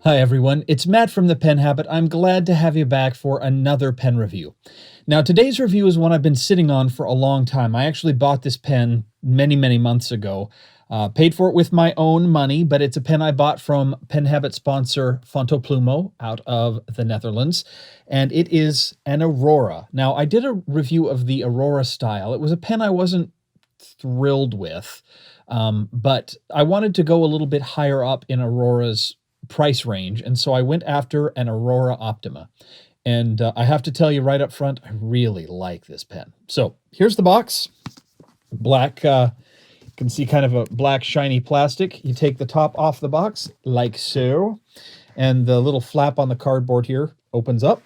Hi everyone, it's Matt from The Pen Habit. I'm glad to have you back for another pen review. Now today's review is one I've been sitting on for a long time. I actually bought this pen many months ago. Paid for it with my own money, but it's a pen I bought from Pen Habit sponsor Fonto Plumo out of the Netherlands, and it is an Aurora. Now I did a review of the Aurora style. It was a pen I wasn't thrilled with, but I wanted to go a little bit higher up in Aurora's price range, and so I went after an Aurora Optima. And I have to tell you right up front, I really like this pen. So here's the box. Black, you can see kind of a black shiny plastic. You take the top off the box like so, and the little flap on the cardboard here opens up.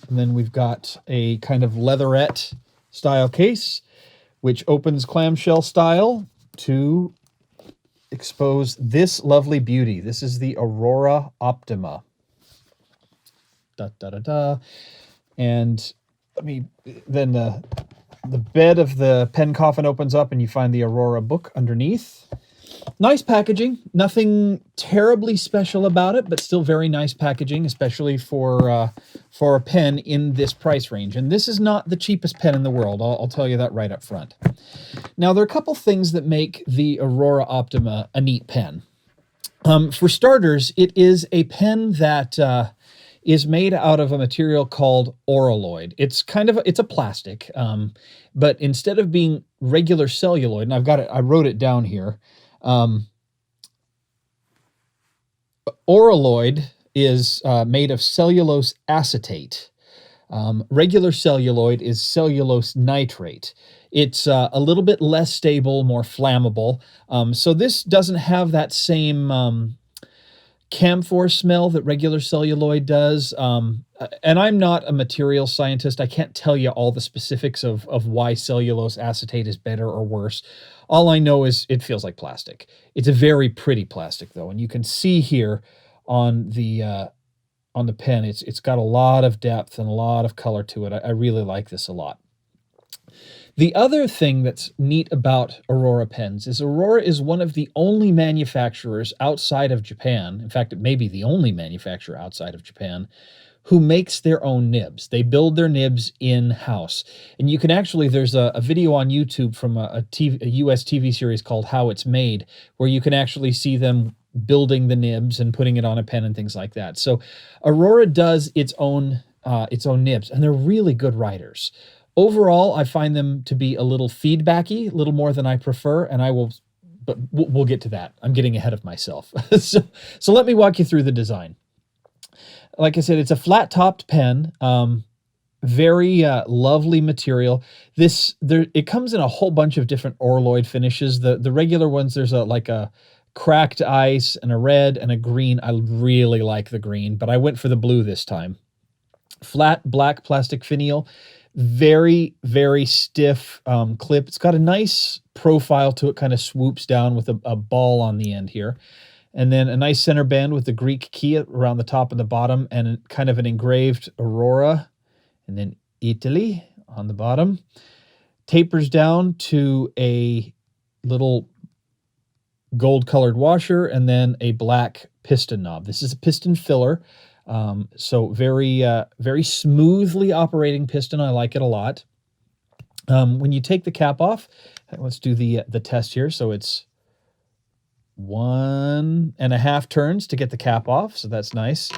And then we've got a kind of leatherette style case, which opens clamshell style to expose this lovely beauty. This is the Aurora Optima. And then the bed of the pen coffin opens up and you find the Aurora book underneath. Nice packaging, nothing terribly special about it, but still very nice packaging, especially for a pen in this price range. And this is not the cheapest pen in the world, I'll tell you that right up front. Now, there are a couple things that make the Aurora Optima a neat pen. For starters, it is a pen that is made out of a material called Auroloide. It's a plastic, but instead of being regular celluloid, and I wrote it down here. Auroloide is made of cellulose acetate. Regular celluloid is cellulose nitrate. It's a little bit less stable, more flammable. So this doesn't have that same camphor smell that regular celluloid does. And I'm not a material scientist. I can't tell you all the specifics of why cellulose acetate is better or worse. All I know is it feels like plastic. It's a very pretty plastic though. And you can see here on the pen, it's got a lot of depth and a lot of color to it. I really like this a lot. The other thing that's neat about Aurora pens is Aurora is one of the only manufacturers outside of Japan, in fact, it may be the only manufacturer outside of Japan, who makes their own nibs. They build their nibs in-house. And you can actually, there's a video on YouTube from a US TV series called How It's Made, where you can actually see them building the nibs and putting it on a pen and things like that. So Aurora does its own nibs, and they're really good writers. Overall, I find them to be a little feedbacky, a little more than I prefer, and but we'll get to that. I'm getting ahead of myself. So let me walk you through the design. Like I said, it's a flat-topped pen, very lovely material. It comes in a whole bunch of different Auroloide finishes. The regular ones, there's like a cracked ice and a red and a green. I really like the green, but I went for the blue this time. Flat black plastic finial. Very stiff clip. It's got a nice profile to it, kind of swoops down with a ball on the end here. And then a nice center band with the Greek key around the top and the bottom, and kind of an engraved Aurora, and then Italy on the bottom. Tapers down to a little gold-colored washer, and then a black piston knob. This is a piston filler. So very smoothly operating piston. I like it a lot. When you take the cap off, let's do the test here. So it's 1.5 turns to get the cap off. So that's nice.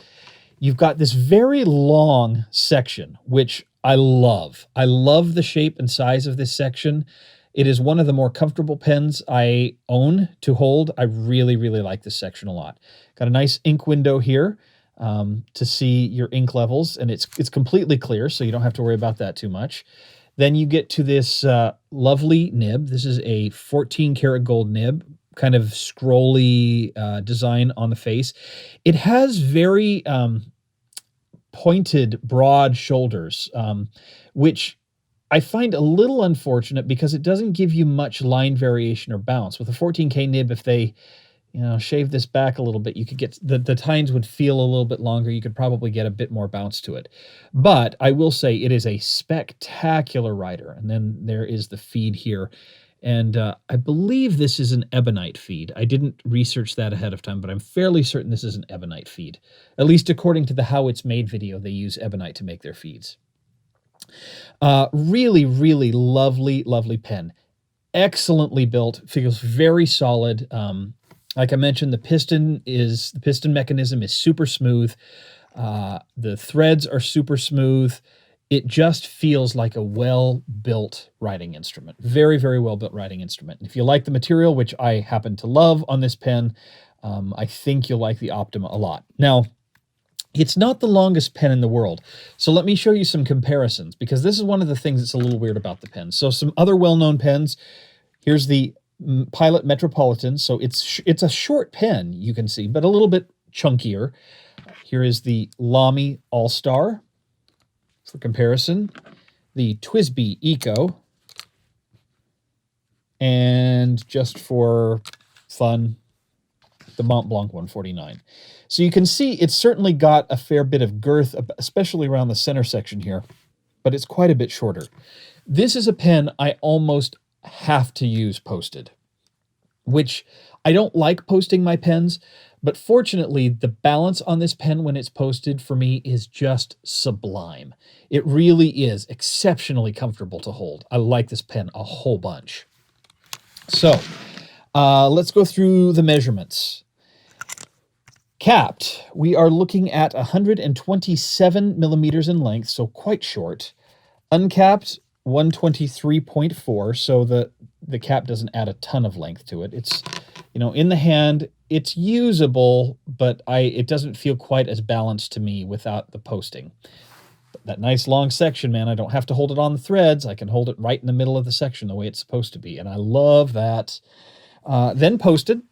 You've got this very long section, which I love. I love the shape and size of this section. It is one of the more comfortable pens I own to hold. I really like this section a lot. Got a nice ink window here. To see your ink levels, and it's completely clear, so you don't have to worry about that too much. Then you get to this lovely nib. This is a 14 karat gold nib, kind of scrolly design on the face. It has very pointed, broad shoulders, which I find a little unfortunate because it doesn't give you much line variation or bounce. With a 14K nib, if they shave this back a little bit, you could get, the tines would feel a little bit longer. You could probably get a bit more bounce to it. But I will say it is a spectacular writer. And then there is the feed here. And I believe this is an ebonite feed. I didn't research that ahead of time, but I'm fairly certain this is an ebonite feed. At least according to the How It's Made video, they use ebonite to make their feeds. Really, really lovely, lovely pen. Excellently built, feels very solid. Like I mentioned, the piston mechanism is super smooth. The threads are super smooth. It just feels like a well-built writing instrument. Very, very well-built writing instrument. If you like the material, which I happen to love on this pen, I think you'll like the Optima a lot. Now, it's not the longest pen in the world. So let me show you some comparisons, because this is one of the things that's a little weird about the pen. So some other well-known pens. Here's the Pilot Metropolitan. So it's a short pen, you can see, but a little bit chunkier. Here is the Lamy All-Star. For comparison, the TWSBI Eco, and just for fun, the Mont Blanc 149. So you can see it's certainly got a fair bit of girth, especially around the center section here, but it's quite a bit shorter. This is a pen I almost have to use posted, which I don't like posting my pens, but fortunately, the balance on this pen when it's posted for me is just sublime. It really is exceptionally comfortable to hold. I like this pen a whole bunch. So let's go through the measurements. Capped, we are looking at 127 millimeters in length, so quite short. Uncapped, 123.4, so the cap doesn't add a ton of length to it. It's, you know, in the hand, it's usable, but it doesn't feel quite as balanced to me without the posting. But that nice long section, man, I don't have to hold it on the threads. I can hold it right in the middle of the section the way it's supposed to be, and I love that. Then posted,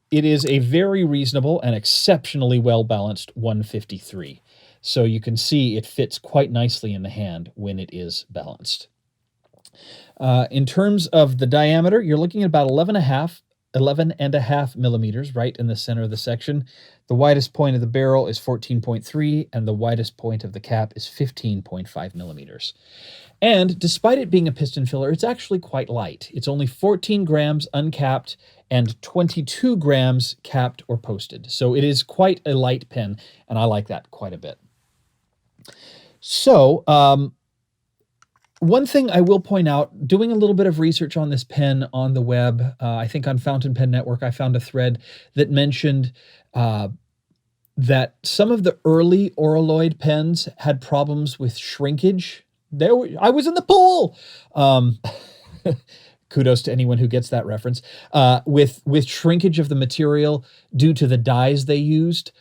it is a very reasonable and exceptionally well-balanced 153. So you can see it fits quite nicely in the hand when it is balanced. In terms of the diameter, you're looking at about 11.5 millimeters right in the center of the section. The widest point of the barrel is 14.3, and the widest point of the cap is 15.5 millimeters. And despite it being a piston filler, it's actually quite light. It's only 14 grams uncapped and 22 grams capped or posted. So it is quite a light pen, and I like that quite a bit. So, one thing I will point out, doing a little bit of research on this pen on the web, I think on Fountain Pen Network, I found a thread that mentioned that some of the early Auroloide pens had problems with shrinkage. I was in the pool! Kudos to anyone who gets that reference. With shrinkage of the material due to the dyes they used.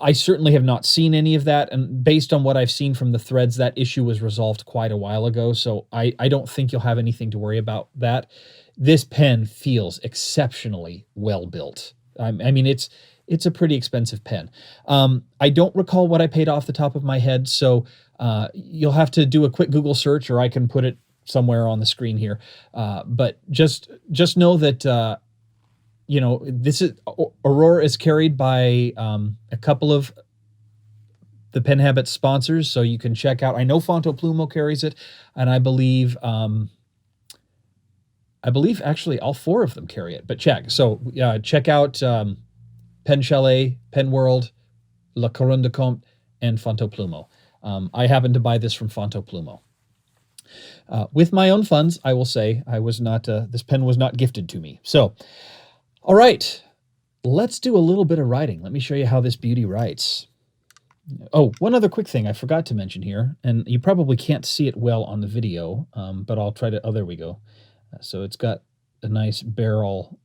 I certainly have not seen any of that, and based on what I've seen from the threads, that issue was resolved quite a while ago, so I don't think you'll have anything to worry about that. This pen feels exceptionally well built. I mean, it's a pretty expensive pen. I don't recall what I paid off the top of my head, so you'll have to do a quick Google search, or I can put it somewhere on the screen here. But just know that you know, this is Aurora is carried by a couple of the Pen Habits sponsors, so you can check out. I know Fontoplumo carries it, and I believe actually all four of them carry it. But check out Pen Chalet, Pen World, La Couronne de Comte, and Fontoplumo. I happened to buy this from Fontoplumo. With my own funds, I will say. I was not. This pen was not gifted to me. So. All right, let's do a little bit of writing. Let me show you how this beauty writes. Oh, one other quick thing I forgot to mention here, and you probably can't see it well on the video, but I'll try to, oh, there we go. So it's got a nice barrel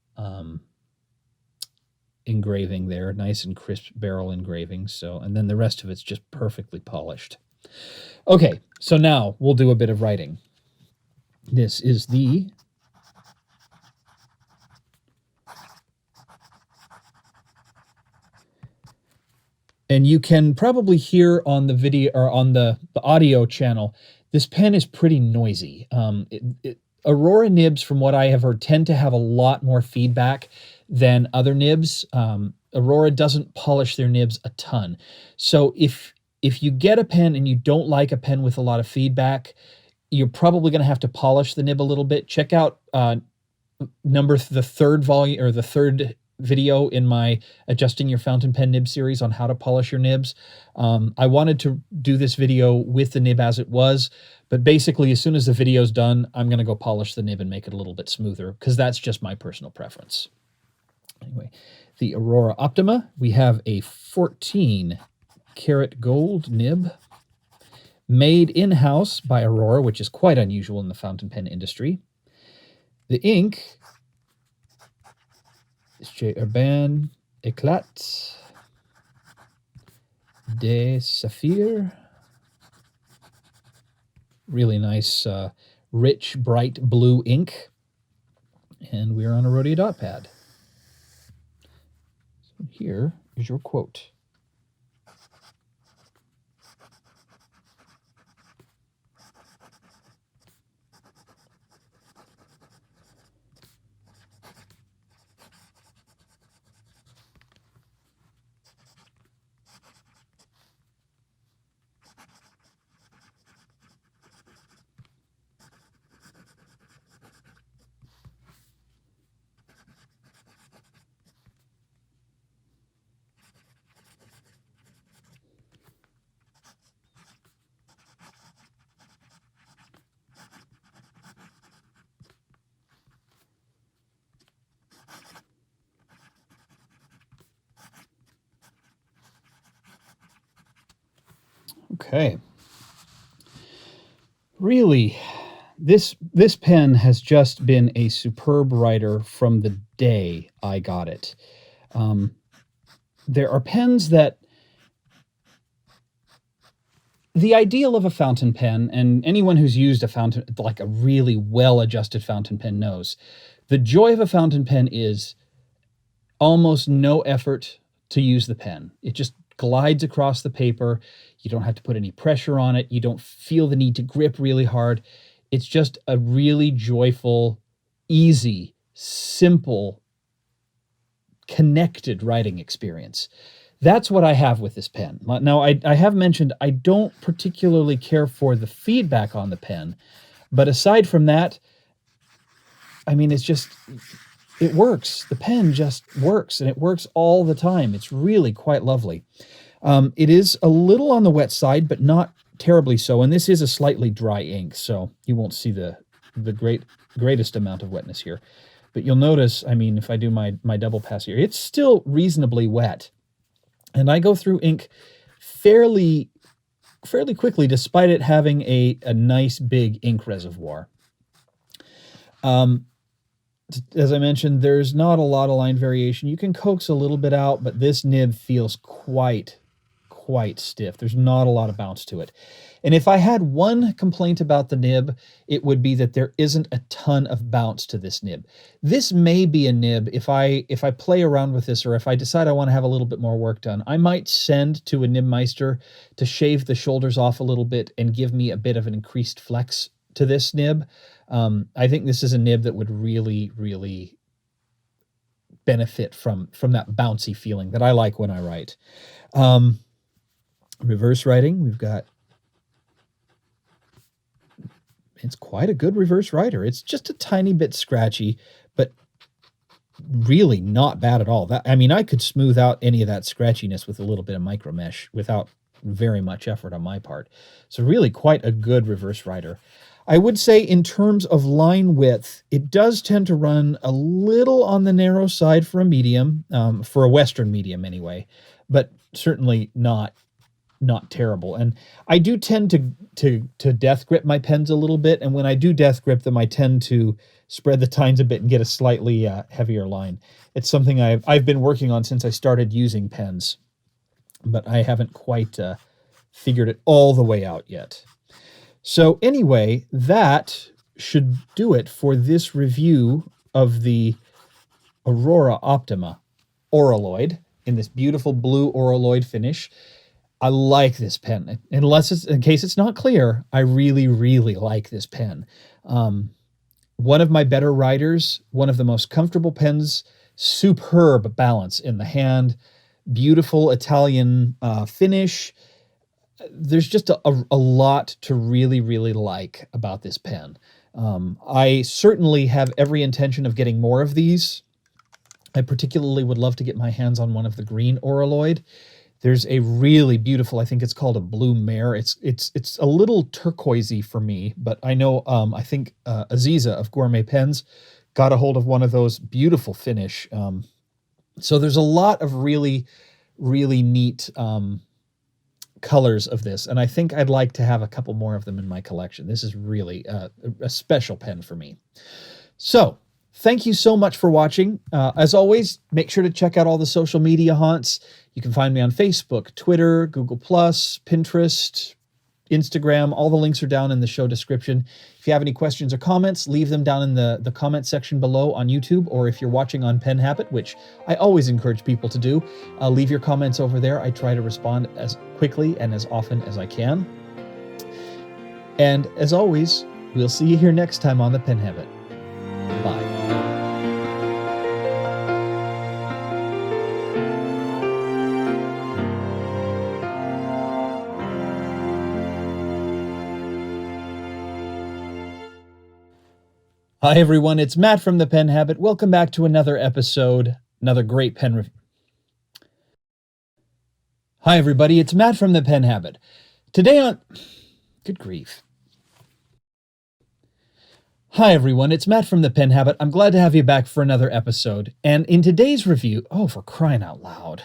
engraving there, nice and crisp barrel engraving. So, and then the rest of it's just perfectly polished. Okay, so now we'll do a bit of writing. This is the and you can probably hear on the video or on the audio channel, this pen is pretty noisy. Aurora nibs, from what I have heard, tend to have a lot more feedback than other nibs. Aurora doesn't polish their nibs a ton. So if you get a pen and you don't like a pen with a lot of feedback, You're probably going to have to polish the nib a little bit. Check out the third volume, or the third video in my Adjusting Your Fountain Pen Nib series on how to polish your nibs. I wanted to do this video with the nib as it was, but basically as soon as the video's done, I'm going to go polish the nib and make it a little bit smoother, because that's just my personal preference. Anyway, the Aurora Optima, we have a 14 karat gold nib made in-house by Aurora, which is quite unusual in the fountain pen industry. The ink is J. Urban Eclat de Saphir. Really nice, rich, bright blue ink. And we're on a Rhodia dot pad. So here is your quote. Okay. Really, this pen has just been a superb writer from the day I got it. There are pens that the ideal of a fountain pen, and anyone who's used a fountain, like a really well-adjusted fountain pen, knows, the joy of a fountain pen is almost no effort to use the pen. It just glides across the paper. You don't have to put any pressure on it. You don't feel the need to grip really hard. It's just a really joyful, easy, simple, connected writing experience. That's what I have with this pen. Now, I have mentioned I don't particularly care for the feedback on the pen, but aside from that, I mean, it works. The pen just works, and it works all the time. It's really quite lovely. It is a little on the wet side, but not terribly so, and this is a slightly dry ink, so you won't see the greatest amount of wetness here. But you'll notice, I mean, if I do my double pass here, it's still reasonably wet. And I go through ink fairly quickly, despite it having a nice big ink reservoir. As I mentioned, there's not a lot of line variation. You can coax a little bit out, but this nib feels quite stiff. There's not a lot of bounce to it. And if I had one complaint about the nib, it would be that there isn't a ton of bounce to this nib. This may be a nib, if I play around with this, or if I decide I want to have a little bit more work done, I might send to a nibmeister to shave the shoulders off a little bit and give me a bit of an increased flex to this nib. I think this is a nib that would really benefit from that bouncy feeling that I like when I write. Reverse writing, we've got, it's quite a good reverse writer. It's just a tiny bit scratchy, but really not bad at all. I mean, I could smooth out any of that scratchiness with a little bit of micro mesh without very much effort on my part. So really quite a good reverse writer. I would say in terms of line width, it does tend to run a little on the narrow side for a medium, for a Western medium anyway, but certainly not terrible. And I do tend to death grip my pens a little bit, and when I do death grip them, I tend to spread the tines a bit and get a slightly heavier line. It's something I've been working on since I started using pens, but I haven't quite figured it all the way out yet. So anyway, that should do it for this review of the Aurora Optima Auroloide in this beautiful blue Auroloide finish. I like this pen. In case it's not clear, I really like this pen. One of my better writers, one of the most comfortable pens, superb balance in the hand, beautiful Italian finish, there's just a lot to really, really like about this pen. I certainly have every intention of getting more of these. I particularly would love to get my hands on one of the green Auroloide. There's a really beautiful, I think it's called a Blue Mare. It's a little turquoisey for me, but I know I think Aziza of Gourmet Pens got a hold of one of those. Beautiful finish. So there's a lot of really, really neat colors of this, and I think I'd like to have a couple more of them in my collection. This is really a special pen for me. So thank you so much for watching. As always, make sure to check out all the social media haunts. You can find me on Facebook, Twitter, Google+, Pinterest, Instagram. All the links are down in the show description. If you have any questions or comments, leave them down in the comment section below on YouTube, or if you're watching on Pen Habit, which I always encourage people to do, leave your comments over there. I try to respond as quickly and as often as I can. And as always, we'll see you here next time on the Pen Habit. Bye. Hi everyone, it's Matt from the Pen Habit. Welcome back to another episode, another great pen review. Hi everybody, it's Matt from the Pen Habit. Today on... Good grief. Hi everyone, it's Matt from the Pen Habit. I'm glad to have you back for another episode. And in today's review... Oh, for crying out loud.